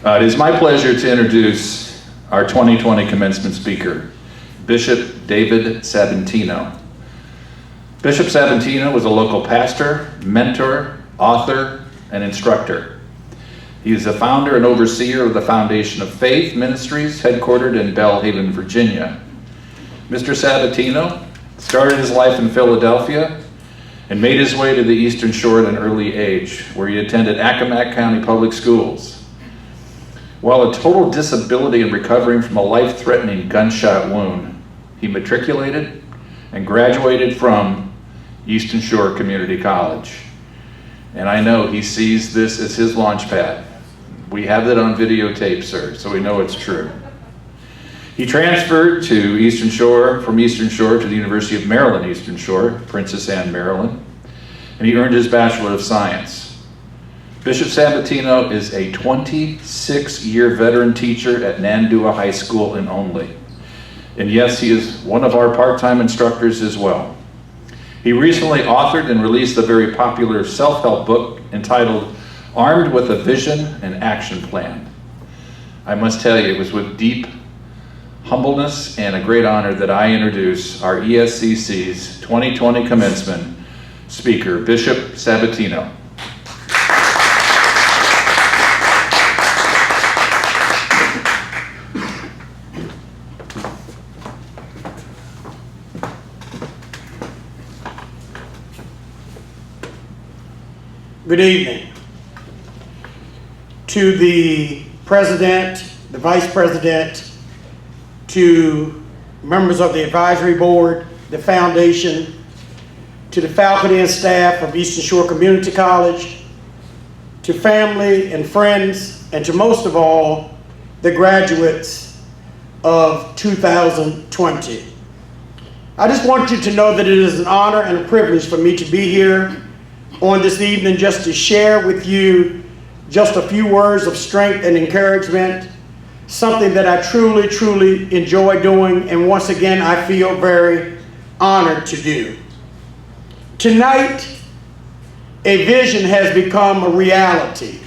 It is my pleasure to introduce our 2020 commencement speaker, Bishop David Sabatino. Bishop Sabatino was a local pastor, mentor, author, and instructor. He is the founder and overseer of the Foundation of Faith Ministries, headquartered in Belhaven, Virginia. Mr. Sabatino started his life in Philadelphia and made his way to the Eastern Shore at an early age, where he attended Accomack County Public Schools. While a total disability and recovering from a life-threatening gunshot wound, he matriculated and graduated from Eastern Shore Community College. And I know he sees this as his launch pad. We have it on videotape, sir, so we know it's true. He transferred to Eastern Shore, from Eastern Shore to the University of Maryland, Eastern Shore, Princess Anne, Maryland, and he earned his Bachelor of Science. Bishop Sabatino is a 26-year veteran teacher at Nandua High School in Only. And yes, he is one of our part-time instructors as well. He recently authored and released a very popular self-help book entitled Armed with a Vision and Action Plan. I must tell you, it was with deep humbleness and a great honor that I introduce our ESCC's 2020 commencement speaker, Bishop Sabatino. Good evening. To the President, the Vice President, to members of the Advisory Board, the Foundation, to the faculty and staff of Eastern Shore Community College, to family and friends, and to most of all, the graduates of 2020. I just want you to know that it is an honor and a privilege for me to be here on this evening just to share with you just a few words of strength and encouragement, something that I truly, truly enjoy doing, and once again, I feel very honored to do. Tonight, a vision has become a reality.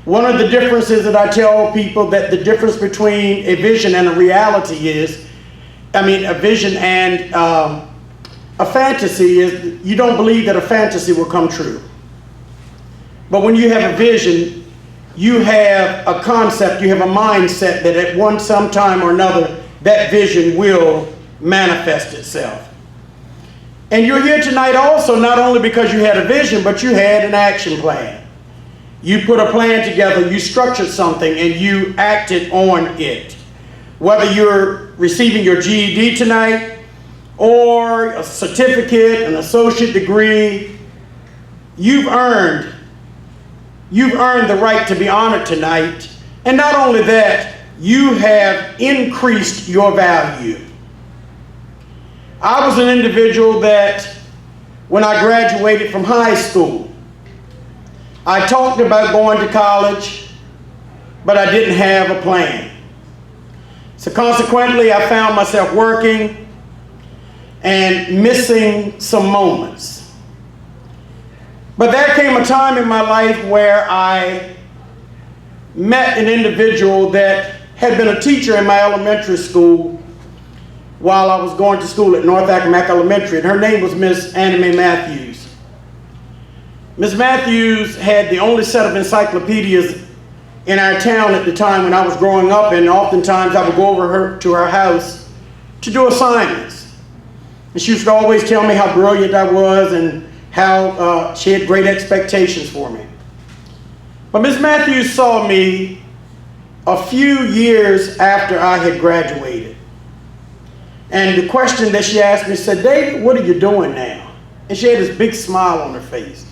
One of the differences that I tell people that the difference between a vision and a reality is, a vision and a fantasy is you don't believe that a fantasy will come true. But when you have a vision, you have a concept, you have a mindset that at some time or another, that vision will manifest itself. And you're here tonight also not only because you had a vision, but you had an action plan. You put a plan together, you structured something, and you acted on it. Whether you're receiving your GED tonight, or a certificate, an associate degree, you've earned the right to be honored tonight. And not only that, you have increased your value. I was an individual that when I graduated from high school, I talked about going to college, but I didn't have a plan. So consequently, I found myself working and missing some moments. But there came a time in my life where I met an individual that had been a teacher in my elementary school while I was going to school at North Accomack Elementary, and her name was Miss Anime Matthews. Miss Matthews had the only set of encyclopedias in our town at the time when I was growing up, and oftentimes I would go over to her house to do assignments. And she used to always tell me how brilliant I was and how she had great expectations for me. But Ms. Matthews saw me a few years after I had graduated. And the question that she asked me said, "David, what are you doing now?" And she had this big smile on her face.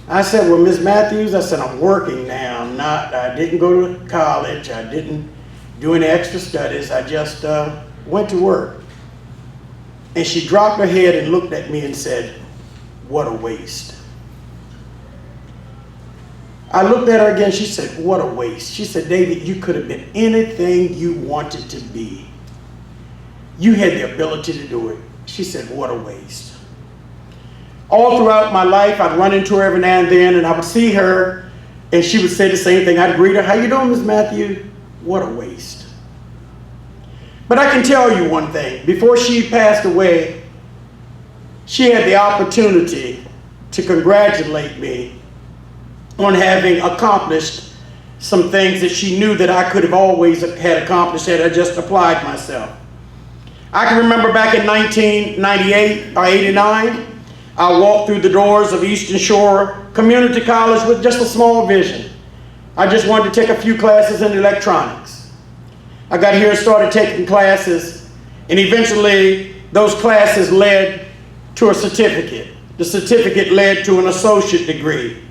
I said, "Well, Ms. Matthews," I said, "I'm working now. I didn't go to college. I didn't do any extra studies. I just went to work." And she dropped her head and looked at me and said, "What a waste." I looked at her again. She said, "What a waste." She said, "David, you could have been anything you wanted to be. You had the ability to do it." She said, "What a waste." All throughout my life, I'd run into her every now and then, and I would see her And she would say the same thing. I'd greet her, how you doing, Miss Matthew? What a waste. But I can tell you one thing. Before she passed away, she had the opportunity to congratulate me on having accomplished some things that she knew that I could have always had accomplished had I just applied myself. I can remember back in 1998 or 89, I walked through the doors of Eastern Shore Community College with just a small vision. I just wanted to take a few classes in electronics. I got here and started taking classes, and eventually those classes led to a certificate. The certificate led to an associate degree.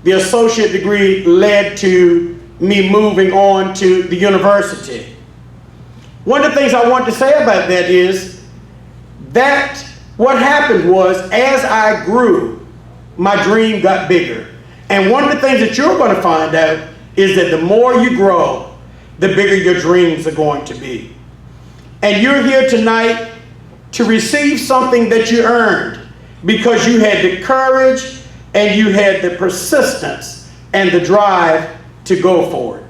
The associate degree led to me moving on to the university. One of the things I want to say about that is that what happened was, as I grew, my dream got bigger. And one of the things that you're going to find out is that the more you grow, the bigger your dreams are going to be. And you're here tonight to receive something that you earned because you had the courage and you had the persistence and the drive to go for it.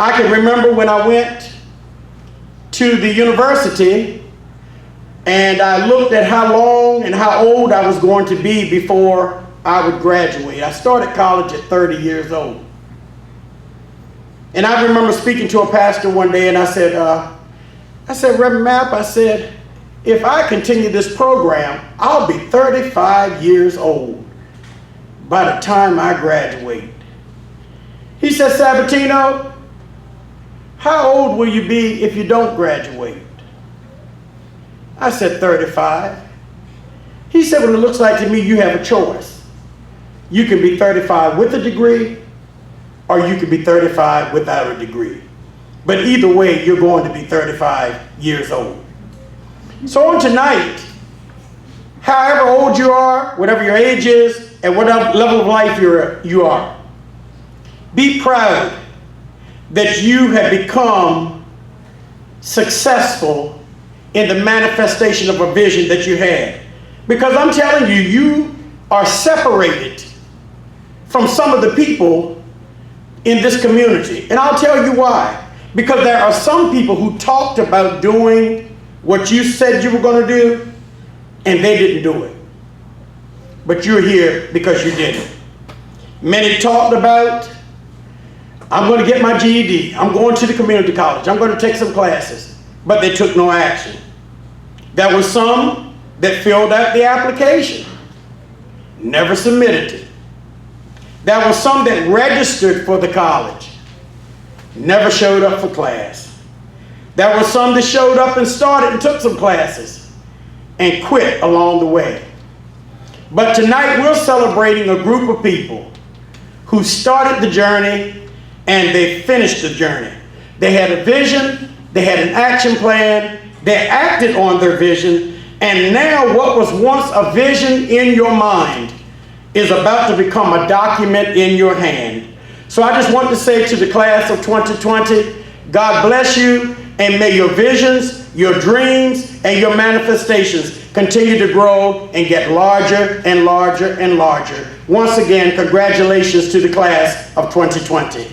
I can remember when I went to the university and I looked at how long and how old I was going to be before I would graduate. I started college at 30 years old. And I remember speaking to a pastor one day, and I said, Reverend Mapp, I said, if I continue this program, I'll be 35 years old by the time I graduate. He said, Sabatino, how old will you be if you don't graduate? I said, 35. He said, well, it looks like to me you have a choice. You can be 35 with a degree, or you can be 35 without a degree. But either way, you're going to be 35 years old. So on tonight, however old you are, whatever your age is, and whatever level of life you are, be proud that you have become successful in the manifestation of a vision that you had. Because I'm telling you, you are separated from some of the people in this community. And I'll tell you why. Because there are some people who talked about doing what you said you were going to do, and they didn't do it. But you're here because you did it. Many talked about, I'm going to get my GED. I'm going to the community college. I'm going to take some classes. But they took no action. There were some that filled out the application, never submitted it. There were some that registered for the college, never showed up for class. There were some that showed up and started and took some classes and quit along the way. But tonight we're celebrating a group of people who started the journey and they finished the journey. They had a vision, they had an action plan, they acted on their vision, and now what was once a vision in your mind is about to become a document in your hand. So I just want to say to the class of 2020, God bless you, and may your visions, your dreams, and your manifestations continue to grow and get larger and larger and larger. Once again, congratulations to the class of 2020.